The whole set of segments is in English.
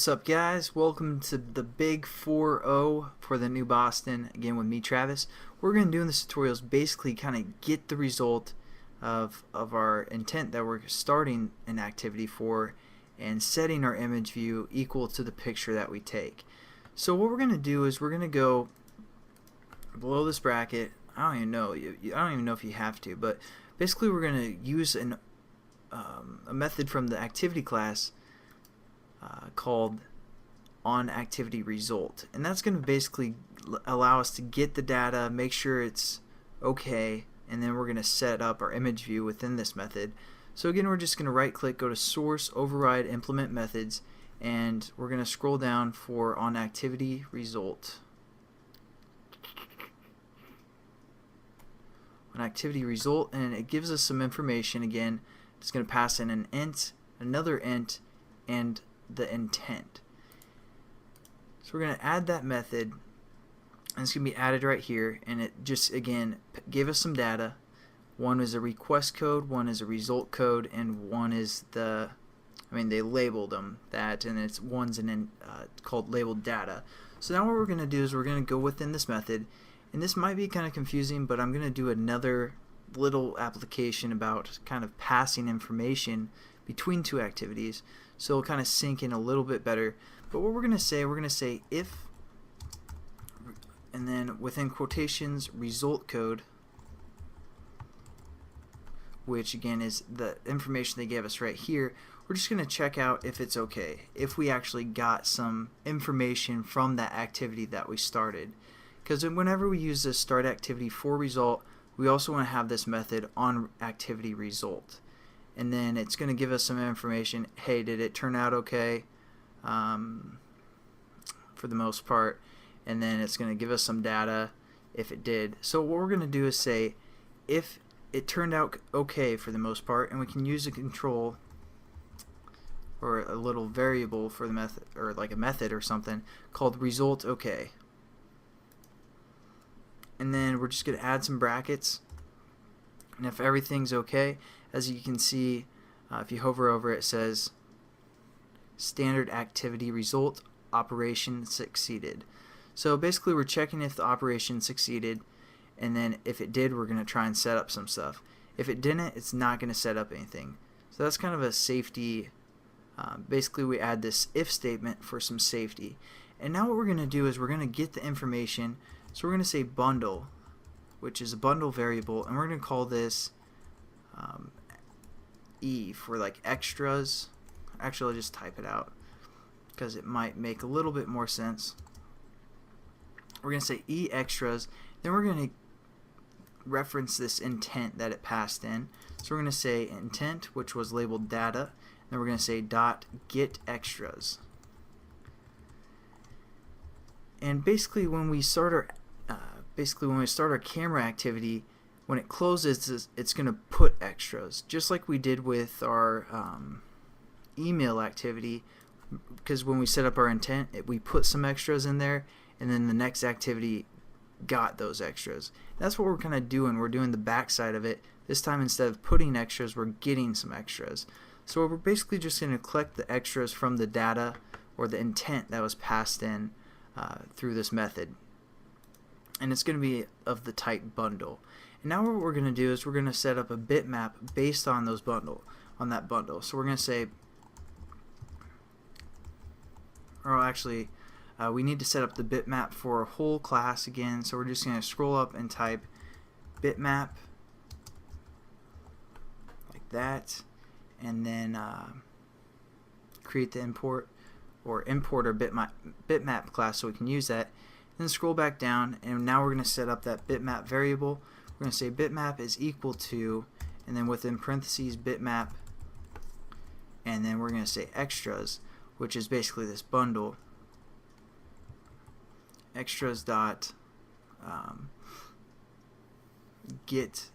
What's up, guys? Welcome to the Big 4-0 for the New Boston. Again with me, Travis. What we're going to do in this tutorial is basically kind of get the result of our intent that we're starting an activity for and setting our image view equal to the picture that we take. So what we're going to do is we're going to go below this bracket. I don't even know if you have to, but basically we're going to use a method from the activity class called onActivityResult, and that's going to basically allow us to get the data, make sure it's okay, and then we're going to set up our image view within this method. So again, we're just going to right click, go to source, override, implement methods, and we're going to scroll down for onActivityResult. onActivityResult, and it gives us some information. Again, it's going to pass in an int, another int, and the intent. So we're going to add that method, and it's going to be added right here, and it just again gave us some data. One is a request code, one is a result code, and one is they labeled them that, and one's called labeled data. So now what we're going to do is we're going to go within this method, and this might be kind of confusing, but I'm going to do another little application about kind of passing information between two activities, so it'll kind of sink in a little bit better. But what we're going to say if, and then within quotations, result code, which again is the information they gave us right here. We're just going to check out if it's okay, if we actually got some information from that activity that we started. Because whenever we use this start activity for result, we also want to have this method on activity result. And then it's going to give us some information. Hey, did it turn out okay? For the most part. And then it's going to give us some data if it did. So what we're going to do is say if it turned out okay for the most part, and we can use a control or a little variable for the method, or like a method or something called result okay. And then we're just going to add some brackets, and if everything's okay, as you can see, if you hover over it, it says standard activity result, operation succeeded. So basically we're checking if the operation succeeded, and then if it did, we're going to try and set up some stuff. If it didn't, it's not going to set up anything. So that's kind of a safety. Basically we add this if statement for some safety. And now what we're going to do is we're going to get the information. So we're going to say bundle, which is a bundle variable, and we're going to call this E for like extras. Actually, I'll just type it out because it might make a little bit more sense. We're going to say E extras, then we're going to reference this intent that it passed in. So we're going to say intent, which was labeled data, and then we're going to say dot get extras. And basically when we start our camera activity, when it closes, it's going to put extras, just like we did with our email activity, because when we set up our intent, we put some extras in there, and then the next activity got those extras. That's what we're kind of doing. We're doing the backside of it. This time, instead of putting extras, we're getting some extras. So we're basically just going to collect the extras from the data or the intent that was passed in through this method. And it's going to be of the type bundle. And now what we're going to do is we're going to set up a bitmap based on that bundle. So we're going to say, or actually, we need to set up the bitmap for a whole class again. So we're just going to scroll up and type bitmap like that, and then create the import our bitmap class so we can use that. Then scroll back down, and now we're going to set up that bitmap variable. We're going to say bitmap is equal to, and then within parentheses bitmap, and then we're going to say extras, which is basically this bundle. Extras dot get,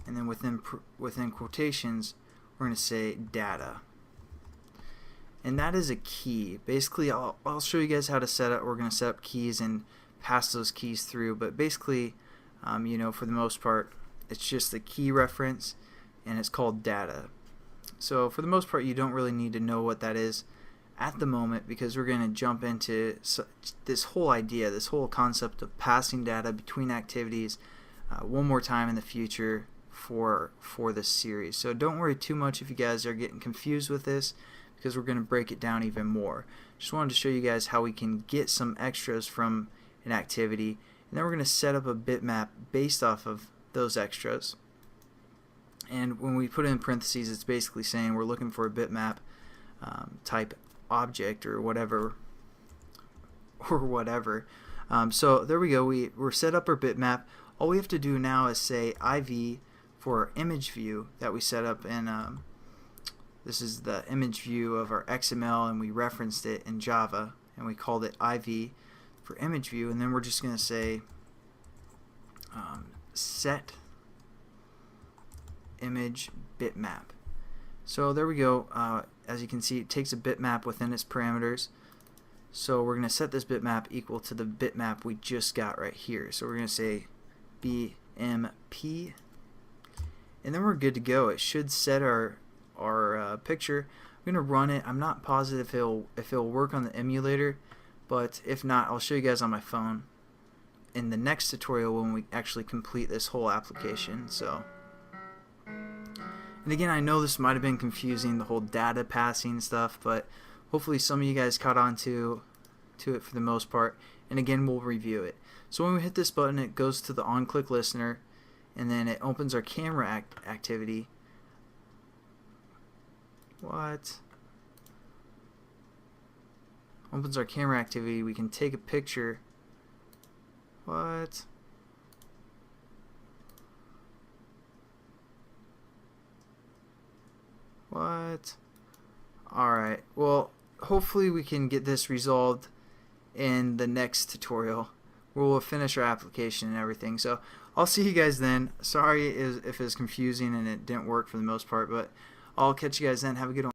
and then within quotations we're going to say data. And that is a key. Basically, I'll show you guys how to set up. We're going to set up keys and pass those keys through. But basically, for the most part, it's just the key reference, and it's called data. So for the most part, you don't really need to know what that is at the moment, because we're going to jump into this whole idea, this whole concept of passing data between activities one more time in the future for this series. So don't worry too much if you guys are getting confused with this, because we're going to break it down even more. Just wanted to show you guys how we can get some extras from an activity, and then we're going to set up a bitmap based off of those extras. And when we put it in parentheses, it's basically saying we're looking for a bitmap type object or whatever. So there we go. We're set up our bitmap. All we have to do now is say IV for our image view that we set up in. This is the image view of our XML, and we referenced it in Java, and we called it IV for image view. And then we're just going to say set image bitmap. So there we go. As you can see, it takes a bitmap within its parameters. So we're going to set this bitmap equal to the bitmap we just got right here. So we're going to say BMP, and then we're good to go. It should set our picture. I'm going to run it. I'm not positive if it'll work on the emulator, but if not, I'll show you guys on my phone in the next tutorial when we actually complete this whole application. So, and again, I know this might have been confusing, the whole data passing stuff, but hopefully some of you guys caught on to it for the most part. And again, we'll review it. So when we hit this button, it goes to the on-click listener, and then it opens our camera activity. What? Opens our camera activity. We can take a picture. What? What? Alright, well, hopefully we can get this resolved in the next tutorial where we'll finish our application and everything. So I'll see you guys then. Sorry if it's confusing and it didn't work for the most part, but I'll catch you guys then. Have a good one.